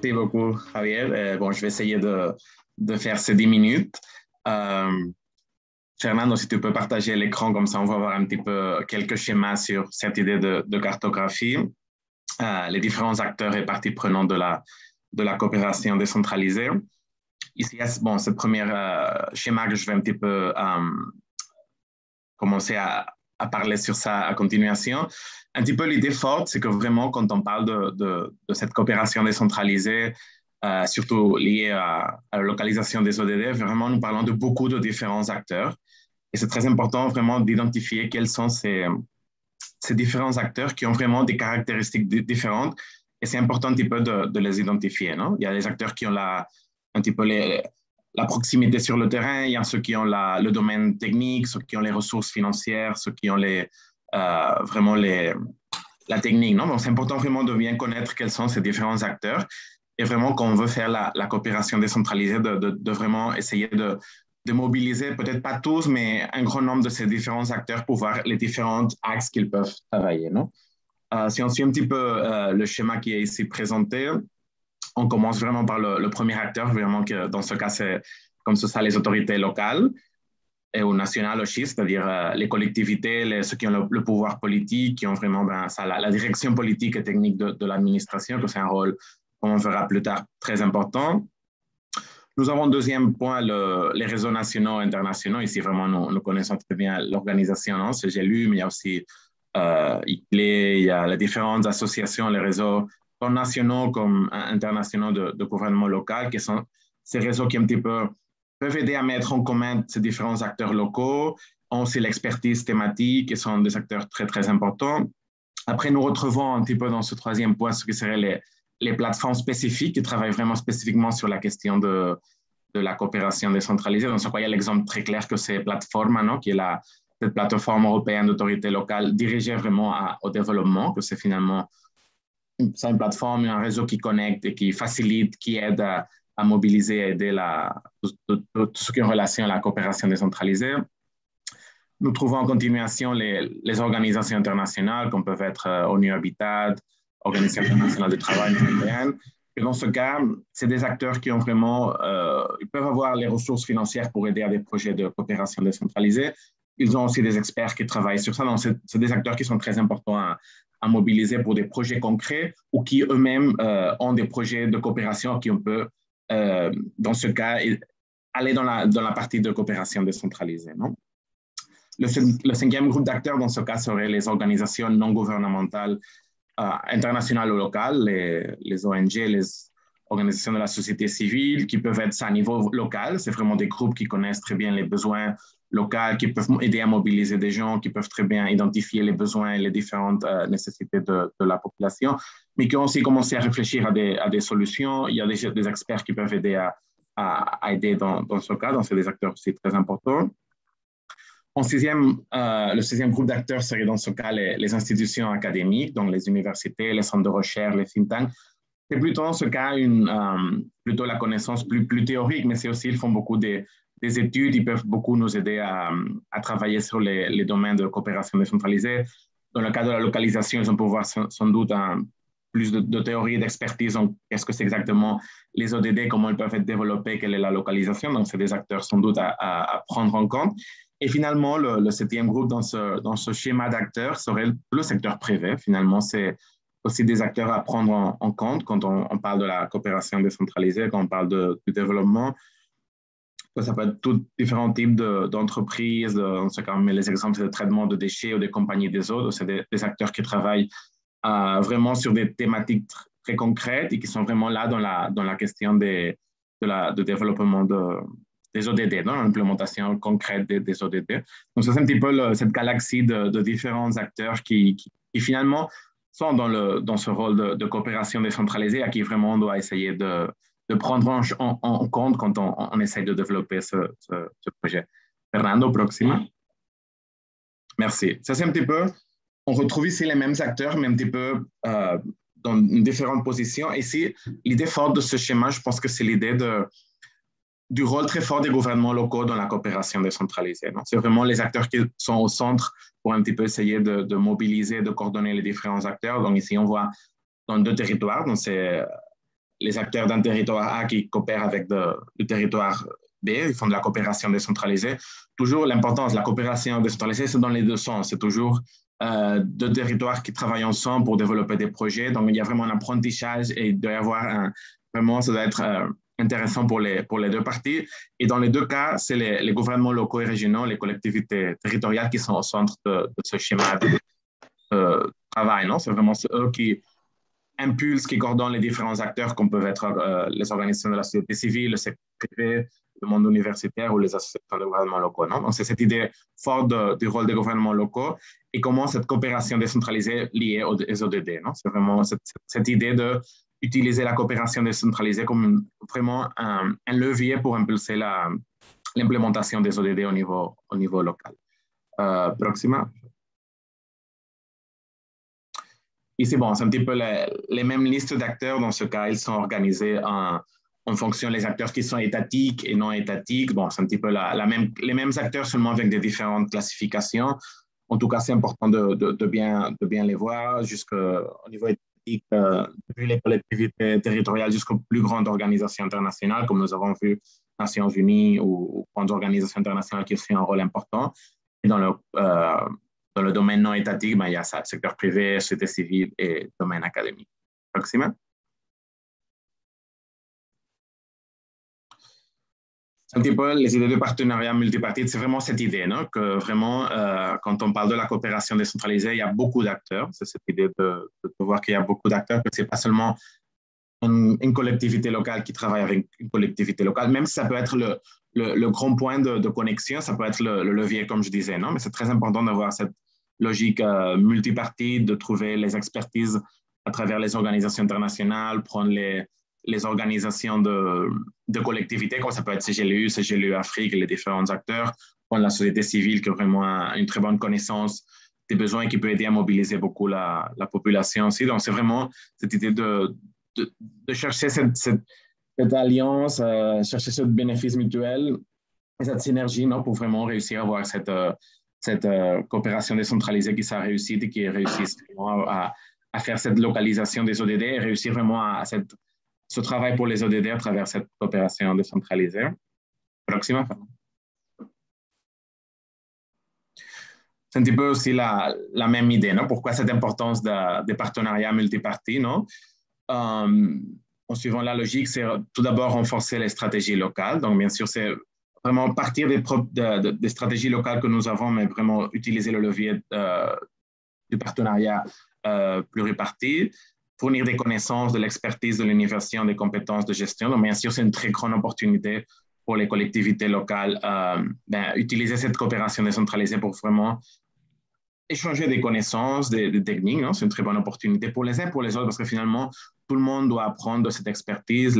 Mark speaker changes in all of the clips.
Speaker 1: Merci beaucoup, Javier. Bon, je vais essayer de faire ces 10 minutes. Euh, Fernando, si tu peux partager l'écran, comme ça on va voir un petit peu quelques schémas sur cette idée de cartographie, les différents acteurs et parties prenantes de la coopération décentralisée. Ici, bon, ce premier schéma que je vais un petit peu commencer à parler sur ça à continuation. Un petit peu l'idée forte, c'est que vraiment, quand on parle de cette coopération décentralisée, surtout liée à la localisation des ODD, vraiment, nous parlons de beaucoup de différents acteurs. Et c'est très important vraiment d'identifier quels sont ces différents acteurs qui ont vraiment des caractéristiques différentes. Et c'est important un petit peu de les identifier. Non? Il y a des acteurs qui ont un petit peu la proximité sur le terrain, il y a ceux qui ont le domaine technique, ceux qui ont les ressources financières, ceux qui ont vraiment la technique. Non? Donc, c'est important vraiment de bien connaître quels sont ces différents acteurs et vraiment, quand on veut faire la coopération décentralisée, de vraiment essayer de mobiliser, peut-être pas tous, mais un grand nombre de ces différents acteurs pour voir les différents axes qu'ils peuvent travailler. Non? Si on suit un petit peu le schéma qui est ici présenté, on commence vraiment par le premier acteur, vraiment que dans ce cas, c'est comme ça les autorités locales et ou nationales aussi, c'est-à-dire les collectivités, ceux qui ont le pouvoir politique, qui ont vraiment la direction politique et technique de l'administration, que c'est un rôle, comme on verra plus tard, très important. Nous avons deuxième point, les réseaux nationaux et internationaux. Ici, vraiment, nous connaissons très bien l'organisation, c'est GLU, mais il y a aussi ICLE, il y a les différentes associations, les réseaux tant nationaux comme internationaux de gouvernement local, qui sont ces réseaux qui un petit peu peuvent aider à mettre en commun ces différents acteurs locaux, ont aussi l'expertise thématique et sont des acteurs très, très importants. Après, nous retrouvons un petit peu dans ce troisième point ce qui seraient les plateformes spécifiques qui travaillent vraiment spécifiquement sur la question de la coopération décentralisée. Donc, il y a l'exemple très clair que c'est Platforma, non, qui est cette plateforme européenne d'autorité locale dirigée vraiment au développement, que c'est finalement une plateforme, un réseau qui connecte et qui facilite, qui aide à mobiliser, à aider tout ce qui est en relation à la coopération décentralisée. Nous trouvons en continuation les organisations internationales, comme peuvent être ONU Habitat, Organisation internationale du travail européenne. Et dans ce cas, c'est des acteurs qui ont vraiment, ils peuvent avoir les ressources financières pour aider à des projets de coopération décentralisée. Ils ont aussi des experts qui travaillent sur ça. Donc, c'est des acteurs qui sont très importants à mobiliser pour des projets concrets ou qui eux-mêmes ont des projets de coopération qui on peut, dans ce cas, aller dans la partie de coopération décentralisée. Non? Le cinquième groupe d'acteurs, dans ce cas, serait les organisations non gouvernementales internationales ou locales, les ONG, les organisations de la société civile, qui peuvent être à niveau local. C'est vraiment des groupes qui connaissent très bien les besoins locaux, qui peuvent aider à mobiliser des gens, qui peuvent très bien identifier les besoins et les différentes nécessités de la population, mais qui ont aussi commencé à réfléchir à des solutions. Il y a des experts qui peuvent aider à aider dans ce cas, donc c'est des acteurs aussi très importants. Le sixième groupe d'acteurs serait dans ce cas les institutions académiques, donc les universités, les centres de recherche, les think tanks. C'est plutôt dans ce cas plutôt la connaissance plus théorique, mais c'est aussi, ils font beaucoup des études, ils peuvent beaucoup nous aider à travailler sur les domaines de coopération décentralisée. Dans le cas de la localisation, ils vont pouvoir sans doute plus de théorie et d'expertise en qu'est-ce que c'est exactement les ODD, comment ils peuvent être développés, quelle est la localisation. Donc, c'est des acteurs sans doute à prendre en compte. Et finalement, le septième groupe dans ce schéma d'acteurs serait le secteur privé. Finalement, c'est aussi des acteurs à prendre en compte quand on parle de la coopération décentralisée, quand on parle du développement. Ça peut être tous différents types d'entreprises. On sait quand même les exemples de traitement de déchets ou des compagnies des eaux. C'est des acteurs qui travaillent vraiment sur des thématiques très concrètes et qui sont vraiment là dans la question de développement des ODD, dans l'implémentation concrète des ODD. Donc, ça, c'est un petit peu cette galaxie de différents acteurs qui finalement sont dans ce rôle de coopération décentralisée à qui vraiment on doit essayer de prendre en compte quand on essaie de développer ce projet. Fernando, proxima. Merci. Ça, c'est un petit peu, on retrouve ici les mêmes acteurs, mais un petit peu dans différentes positions. Ici, l'idée forte de ce schéma, je pense que c'est l'idée du rôle très fort des gouvernements locaux dans la coopération décentralisée. C'est vraiment les acteurs qui sont au centre pour un petit peu essayer de mobiliser, de coordonner les différents acteurs. Donc ici, on voit dans 2 territoires, donc c'est les acteurs d'un territoire A qui coopèrent avec le territoire B, ils font de la coopération décentralisée. Toujours l'importance de la coopération décentralisée, c'est dans les deux sens. C'est toujours deux territoires qui travaillent ensemble pour développer des projets. Donc, il y a vraiment un apprentissage et il doit y avoir vraiment, ça doit être intéressant pour les deux parties. Et dans les deux cas, c'est les gouvernements locaux et régionaux, les collectivités territoriales qui sont au centre de ce schéma de travail. Non? C'est vraiment eux qui impulsent, qui coordonnent les différents acteurs, comme peuvent être les organisations de la société civile, le secteur privé, le monde universitaire ou les associations de gouvernements locaux. Non? Donc, c'est cette idée forte du rôle des gouvernements locaux et comment cette coopération décentralisée liée aux ODD. Non? C'est vraiment cette idée d'utiliser la coopération décentralisée comme vraiment un levier pour impulser l'implémentation des ODD au niveau local. Proxima. Ici, bon, c'est un petit peu les mêmes listes d'acteurs. Dans ce cas, ils sont organisés en fonction des acteurs qui sont étatiques et non étatiques. Bon, c'est un petit peu les mêmes acteurs, seulement avec des différentes classifications. En tout cas, c'est important de bien les voir jusqu'au niveau étatique, depuis les collectivités territoriales jusqu'aux plus grandes organisations internationales, comme nous avons vu Nations Unies ou grandes organisations internationales qui ont un rôle important. Et dans le domaine non étatique, il y a ça, secteur privé, société civile et domaine académique. Proxima. Un petit peu les idées de partenariat multipartite, c'est vraiment cette idée, non? Que vraiment, quand on parle de la coopération décentralisée, il y a beaucoup d'acteurs. C'est cette idée de voir qu'il y a beaucoup d'acteurs, que ce n'est pas seulement une collectivité locale qui travaille avec une collectivité locale, même si ça peut être le grand point de connexion, ça peut être le levier, comme je disais, non? Mais c'est très important d'avoir cette logique multipartite, de trouver les expertises à travers les organisations internationales, prendre les organisations de collectivités, comme ça peut être CGLU Afrique, les différents acteurs, prendre la société civile qui a vraiment une très bonne connaissance des besoins et qui peut aider à mobiliser beaucoup la population aussi. Donc, c'est vraiment cette idée de chercher cette alliance, chercher ce bénéfice mutuel et cette synergie, non, pour vraiment réussir à avoir cette coopération décentralisée qui s'est réussi et qui réussit à faire cette localisation des ODD et réussir vraiment à ce travail pour les ODD à travers cette coopération décentralisée. Proxima. C'est un petit peu aussi la même idée, non? Pourquoi cette importance des partenariats multipartis, non? En suivant la logique, c'est tout d'abord renforcer les stratégies locales. Donc, bien sûr, c'est vraiment partir des stratégies locales que nous avons, mais vraiment utiliser le levier du partenariat pluripartite, fournir des connaissances, de l'expertise, de l'innovation, des compétences de gestion. Donc, bien sûr, c'est une très grande opportunité pour les collectivités locales utiliser cette coopération décentralisée pour vraiment échanger des connaissances, des techniques. C'est une très bonne opportunité pour les uns et pour les autres parce que finalement, tout le monde doit apprendre de cette expertise.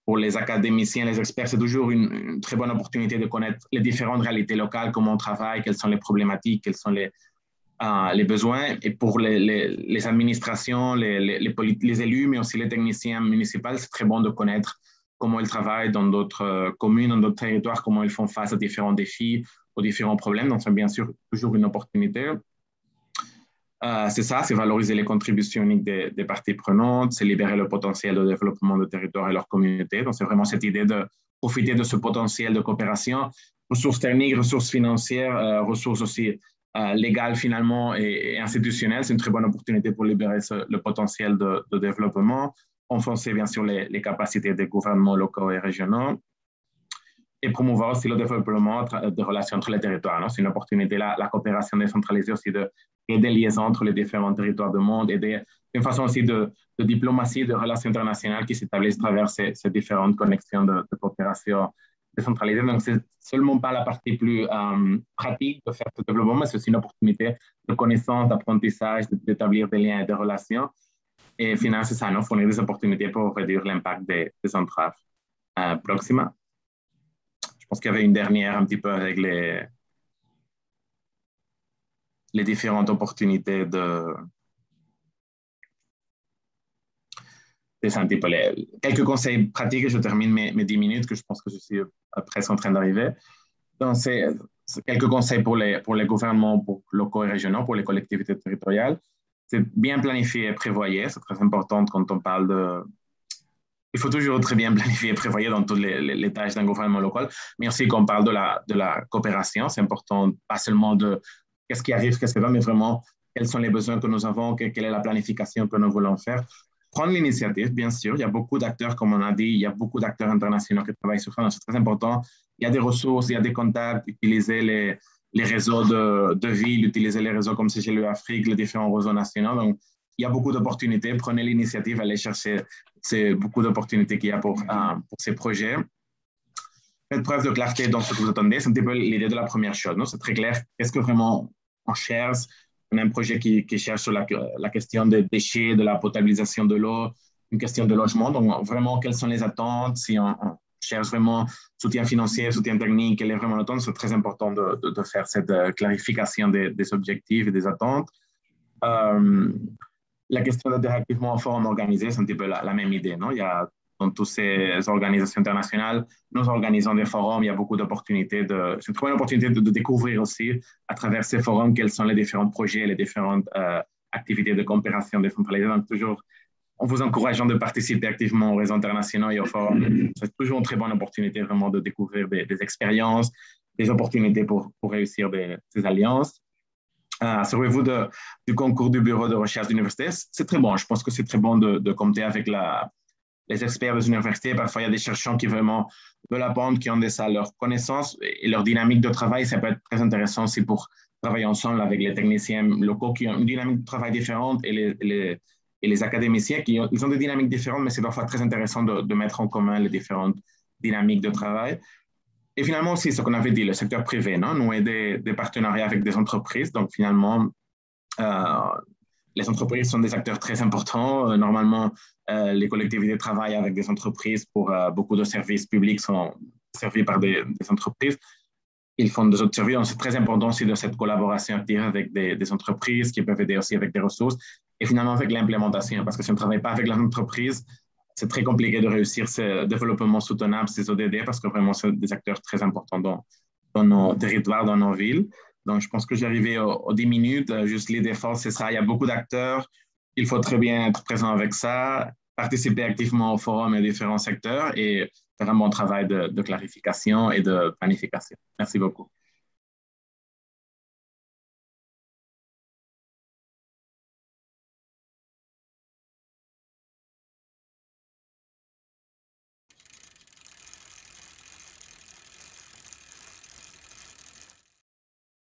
Speaker 1: Pour les académiciens, les experts, c'est toujours une très bonne opportunité de connaître les différentes réalités locales, comment on travaille, quelles sont les problématiques, quels sont les besoins. Et pour les administrations, les élus, mais aussi les techniciens municipaux, c'est très bon de connaître comment ils travaillent dans d'autres communes, dans d'autres territoires, comment ils font face à différents défis, aux différents problèmes. Donc, c'est bien sûr toujours une opportunité. C'est ça, c'est valoriser les contributions uniques des parties prenantes, c'est libérer le potentiel de développement de territoires et leur communauté. Donc, c'est vraiment cette idée de profiter de ce potentiel de coopération, ressources techniques, ressources financières, ressources aussi légales finalement et institutionnelles. C'est une très bonne opportunité pour libérer le potentiel de développement, renforcer bien sûr les capacités des gouvernements locaux et régionaux et promouvoir aussi le développement des relations entre les territoires. C'est une opportunité, la coopération décentralisée aussi et des liaisons entre les différents territoires du monde et une façon aussi de diplomatie, de relations internationales qui s'établissent à travers ces différentes connexions de coopération décentralisée. Donc, c'est seulement pas la partie plus pratique de faire ce développement, mais c'est aussi une opportunité de connaissance, d'apprentissage, d'établir des liens et des relations. Et finalement, c'est ça, fournir des opportunités pour réduire l'impact des entraves. Proxima. Je pense qu'il y avait une dernière un petit peu avec les différentes opportunités c'est un petit peu quelques conseils pratiques et je termine mes 10 minutes que je pense que je suis presque en train d'arriver. Donc, c'est quelques conseils pour les gouvernements locaux et régionaux, pour les collectivités territoriales. C'est bien planifier et prévoyer, c'est très important quand on parle il faut toujours très bien planifier et prévoir dans toutes les tâches d'un gouvernement local, mais aussi qu'on parle de la coopération. C'est important, pas seulement de qu'est-ce qui arrive, qu'est-ce qui va, mais vraiment quels sont les besoins que nous avons, quelle est la planification que nous voulons faire. Prendre l'initiative, bien sûr. Il y a beaucoup d'acteurs, comme on a dit, il y a beaucoup d'acteurs internationaux qui travaillent sur ça, donc c'est très important. Il y a des ressources, il y a des contacts, utiliser les réseaux de villes, utiliser les réseaux comme CGLU Afrique, les différents réseaux nationaux. Donc, il y a beaucoup d'opportunités. Prenez l'initiative, allez chercher beaucoup d'opportunités qu'il y a pour ces projets. Faites preuve de clarté dans ce que vous attendez. C'est un petit peu l'idée de la première chose. C'est très clair. Qu'est-ce que vraiment on cherche? On a un projet qui cherche sur la question des déchets, de la potabilisation de l'eau, une question de logement. Donc, vraiment, quelles sont les attentes? Si on cherche vraiment soutien financier, soutien technique, quelle est vraiment l'attente? C'est très important de faire cette clarification des objectifs et des attentes. La question d'être activement en forum organisé, c'est un petit peu la même idée. Non? Il y a dans toutes ces organisations internationales, nous organisons des forums, il y a beaucoup d'opportunités. C'est une très bonne opportunité de découvrir aussi à travers ces forums quels sont les différents projets, les différentes activités de coopération décentralisée. Donc, toujours, en vous encourageant de participer activement aux réseaux internationaux et aux forums. C'est toujours une très bonne opportunité vraiment de découvrir des expériences, des opportunités pour réussir ces alliances. Assurez-vous du concours du bureau de recherche d'université. C'est très bon. Je pense que c'est très bon de compter avec les experts des universités. Parfois, il y a des chercheurs qui vraiment veulent apprendre, qui ont leurs connaissances et leur dynamique de travail. Ça peut être très intéressant aussi pour travailler ensemble avec les techniciens locaux qui ont une dynamique de travail différente et les académiciens ils ont des dynamiques différentes, mais c'est parfois très intéressant de mettre en commun les différentes dynamiques de travail. Et finalement aussi, ce qu'on avait dit, le secteur privé, non? Nouer des partenariats avec des entreprises. Donc finalement, les entreprises sont des acteurs très importants. Normalement, les collectivités travaillent avec des entreprises pour beaucoup de services publics sont servis par des entreprises. Ils font des autres services. Donc, c'est très important aussi de cette collaboration active avec des entreprises qui peuvent aider aussi avec des ressources et finalement avec l'implémentation. Parce que si on ne travaille pas avec l'entreprise, c'est très compliqué de réussir ce développement soutenable, ces ODD, parce que vraiment, c'est des acteurs très importants dans nos territoires, dans nos villes. Donc, je pense que j'ai arrivé aux 10 minutes. Juste l'idée forte, c'est ça. Il y a beaucoup d'acteurs. Il faut très bien être présent avec ça, participer activement au forum et différents secteurs et faire un bon travail de clarification et de planification. Merci beaucoup.